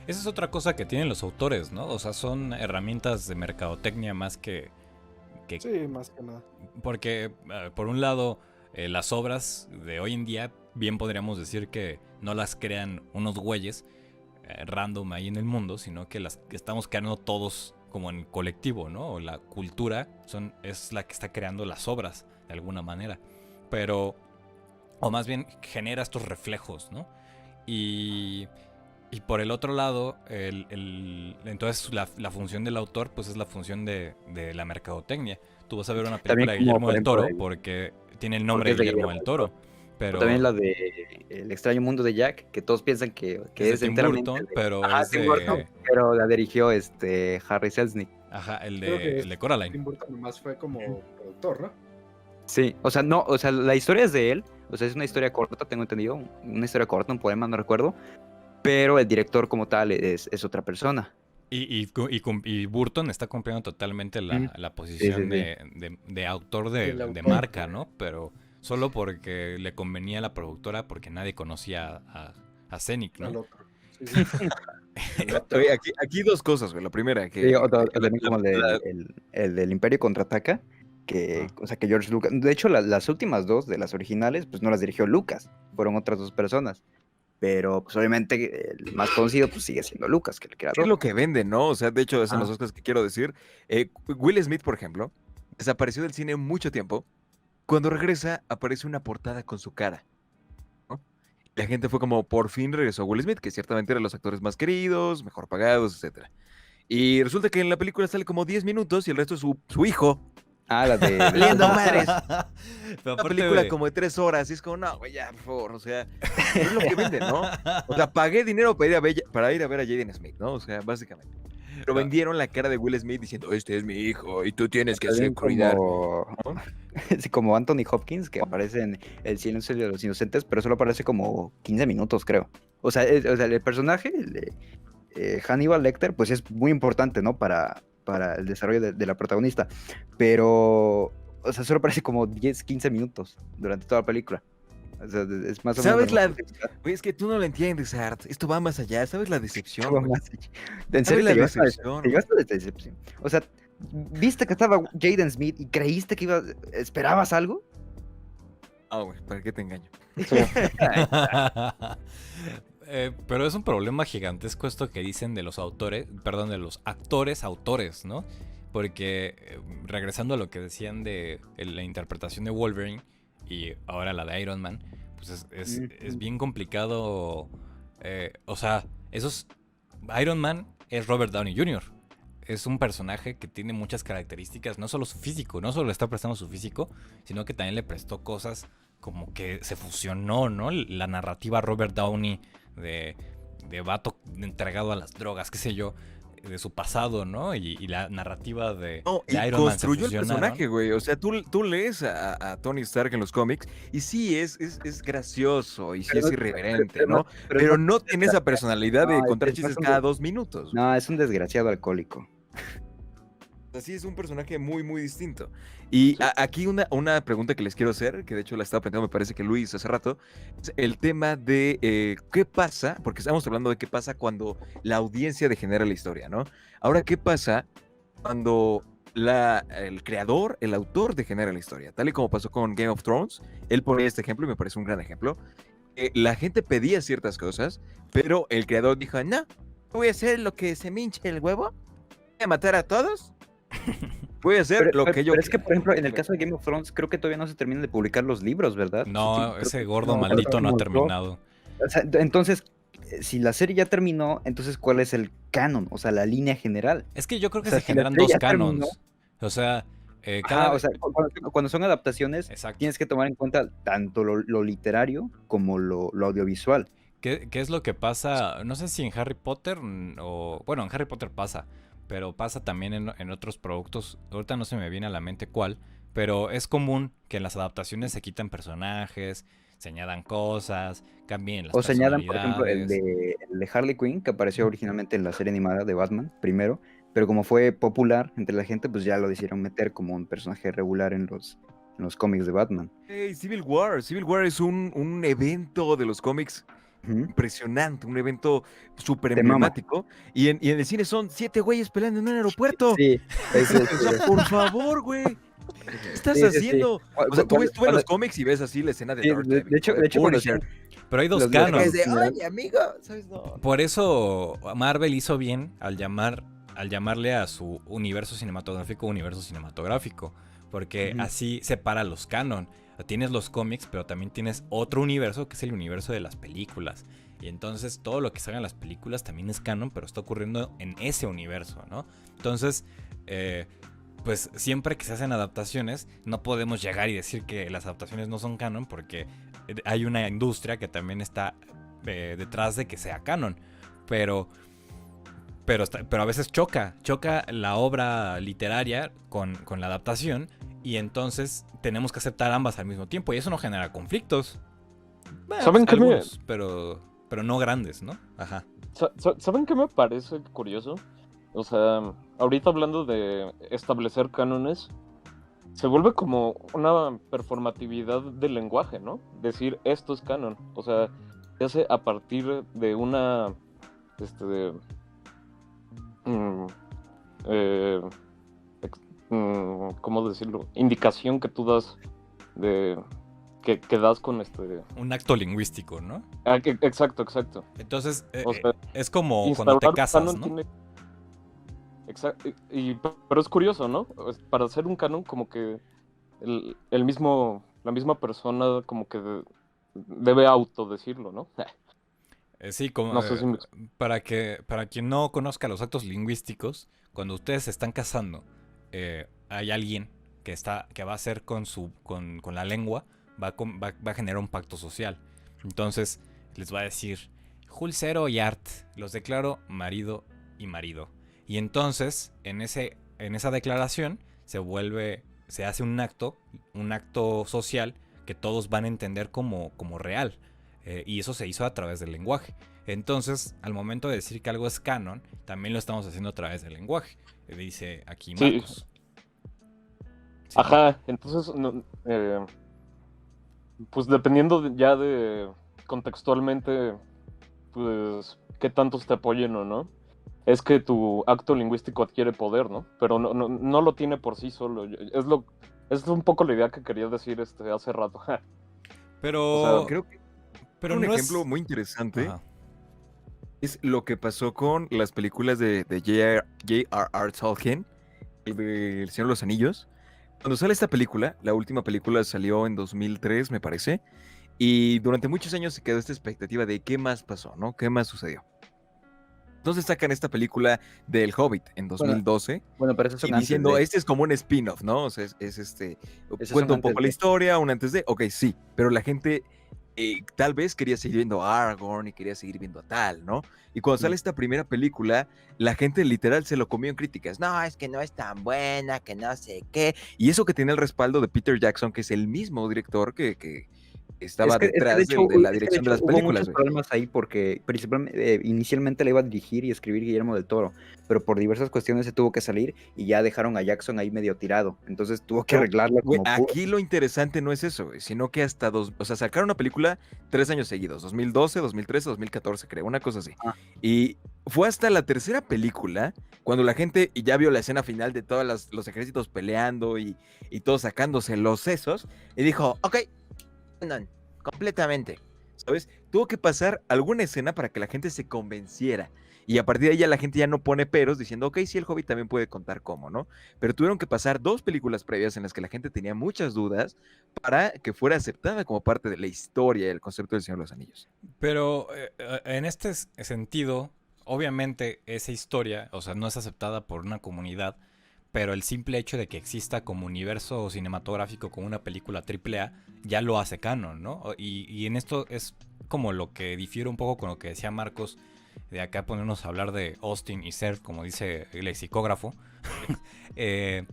Esa es otra cosa que tienen los autores, ¿no? O sea, son herramientas de mercadotecnia más que Sí, más que nada. porque, por un lado, las obras de hoy en día, bien podríamos decir que no las crean unos güeyes random ahí en el mundo, sino que las estamos creando todos como en colectivo, ¿no? O la cultura es la que está creando las obras, de alguna manera. Pero, o más bien, genera estos reflejos, ¿no? Y, y por el otro lado, entonces la función del autor, pues es la función de la mercadotecnia. Tú vas a ver una También película de como, Guillermo por del ejemplo, Toro porque tiene el nombre porque de es de Guillermo Guillermo del del Toro. Toro, O también pero la de El extraño mundo de Jack, que todos piensan es que de es Tim enteramente Burton, de... pero Ajá, es Tim Burton, de... pero la dirigió Harry Selznick. Ajá, Creo que el de Coraline. Tim Burton nomás fue como productor, ¿no? Sí, o sea, no, o sea, la historia es de él, o sea, es una historia corta, tengo entendido, una historia corta, un poema, no recuerdo, pero el director como tal es otra persona. Y Burton está cumpliendo totalmente Mm. la Sí, posición sí, sí. de autor Del de autor. marca, ¿no? Pero solo porque le convenía a la productora, porque nadie conocía a Scenic, ¿no? Al otro. Sí, sí. El otro. Oye, aquí dos cosas, güey. La primera, Sí, que también como el del Imperio Contraataca, que, o sea, que George Lucas, de hecho, las últimas dos de las originales, pues no las dirigió Lucas, fueron otras dos personas, pero pues obviamente el más conocido pues sigue siendo Lucas, que el ¿qué es creador. lo que vende, no? O sea, de hecho, esas son las Ah, dos cosas que quiero decir. Will Smith, por ejemplo, desapareció del cine mucho tiempo. Cuando regresa, aparece una portada con su cara, ¿no? La gente fue como, por fin regresó Will Smith, que ciertamente era de los actores más queridos, mejor pagados, etcétera. Y resulta que en la película sale como 10 minutos y el resto es su hijo. la de... Valiendo madres. Pero Una aparte, película güey. como de 3 horas, y es como, no, güey, ya, por favor, o sea, pero es lo que venden, ¿no? O sea, pagué dinero para ir a ver a Jaden Smith, ¿no? O sea, básicamente. Pero vendieron la cara de Will Smith diciendo, este es mi hijo y tú tienes que También cuidar, como, ¿no? sí, como Anthony Hopkins, que aparece en El silencio de los inocentes, pero solo aparece como 15 minutos, creo. O sea, el personaje, Hannibal Lecter, pues es muy importante, ¿no? Para el desarrollo de la protagonista. Pero, o sea, solo aparece como 10, 15 minutos durante toda la película. O sea, es más o menos ¿Sabes la la...? razón. Güey, es que tú no lo entiendes, Art. Esto va más allá. ¿Sabes la decepción, güey? ¿En ¿Sabes serio la te llevaste decepción, güey? la decepción? O sea, ¿viste que estaba Jaden Smith y creíste que esperabas algo? Ah, güey, ¿para qué te engaño? Pero es un problema gigantesco esto que dicen de los autores, perdón, de los autores, ¿no? Porque regresando a lo que decían de la interpretación de Wolverine y ahora la de Iron Man, pues es bien complicado. O sea, Iron Man es Robert Downey Jr. Es un personaje que tiene muchas características, no solo su físico, no solo le está prestando su físico, sino que también le prestó cosas como que se fusionó, ¿no? La narrativa Robert Downey de, de vato entregado a las drogas, qué sé yo, de su pasado, ¿no? Y la narrativa No, y de Iron Man se construyó el fusionaron. personaje, güey. O sea, tú lees a Tony Stark en los cómics y sí, es gracioso y sí es irreverente, ¿no? Pero no tiene esa personalidad de contar chistes cada 2 minutos. No, es un desgraciado alcohólico. Así es un personaje muy, muy distinto. Y aquí una pregunta que les quiero hacer, que de hecho la estaba planteando, me parece que Luis hace rato, es el tema de qué pasa, porque estamos hablando de qué pasa cuando la audiencia degenera la historia, ¿no? Ahora, ¿qué pasa cuando el creador, el autor degenera la historia? Tal y como pasó con Game of Thrones, él ponía este ejemplo y me parece un gran ejemplo. La gente pedía ciertas cosas, pero el creador dijo, no, voy a hacer lo que se me hinche el huevo, voy a matar a todos. Voy a hacer lo que yo Pero es que, quiera. por ejemplo, en el caso de Game of Thrones, creo que todavía no se terminan de publicar los libros, ¿verdad? No, Creo ese que gordo no, maldito no ha últimos dos. terminado. O sea, entonces, si la serie ya terminó, entonces, ¿cuál es el canon? O sea, la línea general. Es que yo creo O que sea, se si la generan serie dos ya terminó, canons. O sea, cada ajá, o vez... sea, cuando son adaptaciones, Exacto. tienes que tomar en cuenta tanto lo literario como lo audiovisual. ¿Qué es lo que pasa? No sé si en Harry Potter o... Bueno, en Harry Potter pasa, pero pasa también en otros productos. Ahorita no se me viene a la mente cuál, pero es común que en las adaptaciones se quitan personajes, se añadan cosas, cambien las O señalan, por ejemplo, personalidades. el de Harley Quinn, que apareció originalmente en la serie animada de Batman, primero, pero como fue popular entre la gente, pues ya lo decidieron meter como un personaje regular en los cómics de Batman. Hey, Civil War. Civil War es un evento de los cómics Ujú. impresionante, un evento súper Te mama. emblemático. Y en el cine son 7 güeyes peleando en un aeropuerto. Sí, es, O sea, por favor, güey. ¿Qué estás sí, sí, sí. haciendo? O sea, tú ves en los cómics y ves así la escena de sí, Daredevil, de hecho, de cuando Punisher. Pero hay dos los canon. canon. Es de, general- oye, amigo, ¿sabes? No. Por eso Marvel hizo bien al llamarle a su universo cinematográfico. Porque Ujú. así separa los canon. Tienes los cómics, pero también tienes otro universo que es el universo de las películas. Y entonces todo lo que salga en las películas también es canon, pero está ocurriendo en ese universo, ¿no? Entonces, pues siempre que se hacen adaptaciones, no podemos llegar y decir que las adaptaciones no son canon, porque hay una industria que también está detrás de que sea canon. Pero a veces choca la obra literaria con la adaptación, y entonces tenemos que aceptar ambas al mismo tiempo, y eso no genera conflictos. Bueno, ¿Saben qué me- algunos, pero no grandes, ¿no? Ajá. ¿Saben qué me parece curioso? O sea, ahorita hablando de establecer cánones, se vuelve como una performatividad del lenguaje, ¿no? Decir esto es canon. O sea, se hace a partir de una. Mm, eh, ¿Cómo decirlo? Indicación que tú das de. Que das con Un acto lingüístico, ¿no? Exacto. Entonces, O sea, es como cuando te instaurar casas, canon ¿no? Exacto. Pero es curioso, ¿no? Para hacer un canon, como que la misma persona como que debe autodecirlo, ¿no? Sí, como, No sé si me para quien no conozca los actos lingüísticos, cuando ustedes se están casando, hay alguien que va a hacer con la lengua, va a generar un pacto social. Entonces les va a decir: Julcero y Art, los declaro marido y marido. Y entonces en esa declaración se hace un acto social que todos van a entender como real. Y eso se hizo a través del lenguaje. Entonces, al momento de decir que algo es canon, también lo estamos haciendo a través del lenguaje. Dice aquí Sí. Marcos. Sí. Ajá, entonces, pues dependiendo ya de contextualmente, pues, qué tantos te apoyen o no, es que tu acto lingüístico adquiere poder, ¿no? Pero no lo tiene por sí solo. Es un poco la idea que quería decir hace rato. Pero, O sea, Creo que pero un no ejemplo es... muy interesante Ajá. es lo que pasó con las películas de J.R.R. Tolkien, el de El Señor de los Anillos. Cuando sale esta película, la última película salió en 2003, me parece, y durante muchos años se quedó esta expectativa de qué más pasó, ¿no? ¿Qué más sucedió? Entonces sacan esta película del Hobbit en 2012 Bueno, pero esos y son antes diciendo, de. este es como un spin-off, ¿no? O sea, Esos cuenta son un poco antes la de. historia, un antes de, ok, sí, pero la gente tal vez quería seguir viendo a Aragorn y quería seguir viendo a tal, ¿no? Y cuando sale esta primera película, la gente literal se lo comió en críticas. No, es que no es tan buena, que no sé qué. Y eso que tiene el respaldo de Peter Jackson, que es el mismo director que estaba Es que de detrás hecho, de la es que de dirección de hecho las hubo películas, muchos güey. problemas ahí porque principalmente inicialmente le iba a dirigir y escribir Guillermo del Toro, pero por diversas cuestiones se tuvo que salir y ya dejaron a Jackson ahí medio tirado, entonces tuvo que No, arreglarlo güey, como pudo. aquí lo interesante no es eso, güey, sino que hasta o sea, sacaron una película 3 años seguidos, 2012, 2013, 2014, creo, una cosa así. Ah. Y fue hasta la tercera película, cuando la gente ya vio la escena final de todos los ejércitos peleando y todos sacándose los sesos, y dijo, ok, no, completamente, ¿sabes? Tuvo que pasar alguna escena para que la gente se convenciera. Y a partir de ahí ya la gente ya no pone peros diciendo, ok, sí, el Hobbit también puede contar cómo, ¿no? Pero tuvieron que pasar 2 películas previas en las que la gente tenía muchas dudas para que fuera aceptada como parte de la historia y el concepto del Señor de los Anillos. Pero en este sentido, obviamente esa historia, o sea, no es aceptada por una comunidad, pero el simple hecho de que exista como universo cinematográfico, como una película AAA, ya lo hace canon, ¿no? Y en esto es como lo que difiere un poco con lo que decía Marcos, de acá ponernos a hablar de Austin y Serf, como dice el lexicógrafo, en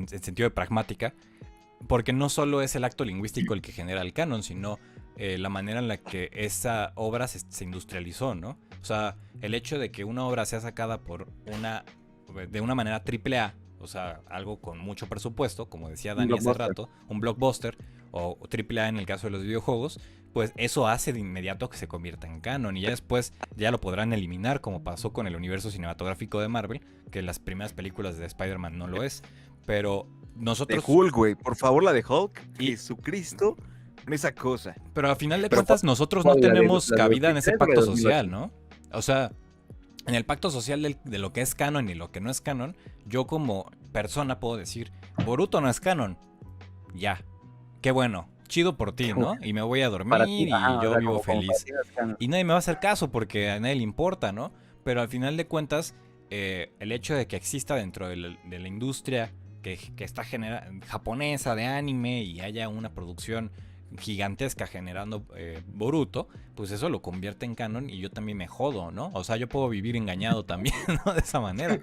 sentido de pragmática, porque no solo es el acto lingüístico el que genera el canon, sino la manera en la que esa obra se industrializó, ¿no? O sea, el hecho de que una obra sea sacada de una manera AAA o sea, algo con mucho presupuesto, como decía Un Dani hace blockbuster. rato, un blockbuster o AAA en el caso de los videojuegos, pues eso hace de inmediato que se convierta en canon y ya después ya lo podrán eliminar como pasó con el universo cinematográfico de Marvel, que las primeras películas de Spider-Man no lo es, pero De nosotros... Hulk, güey. Por favor, la de Hulk. Y- Jesucristo. Con esa cosa. Pero a final de Pero cuentas nosotros no ¿cuál? ¿La de- tenemos la de cabida en ese 2003 o la pacto de social, 2008? ¿no? O sea, en el pacto social de lo que es canon y lo que no es canon, yo como persona puedo decir, Boruto no es canon. Ya. Qué bueno. Chido por ti, ¿no? Y me voy a Para ti, dormir y ajá, o yo sea, vivo como para feliz. ti no es canon. Y nadie me va a hacer caso porque a nadie le importa, ¿no? Pero al final de cuentas, el hecho de que exista dentro de la industria que está japonesa de anime y haya una producción gigantesca generando Boruto, pues eso lo convierte en canon y yo también me jodo, ¿no? O sea, yo puedo vivir engañado también, ¿no? De esa manera.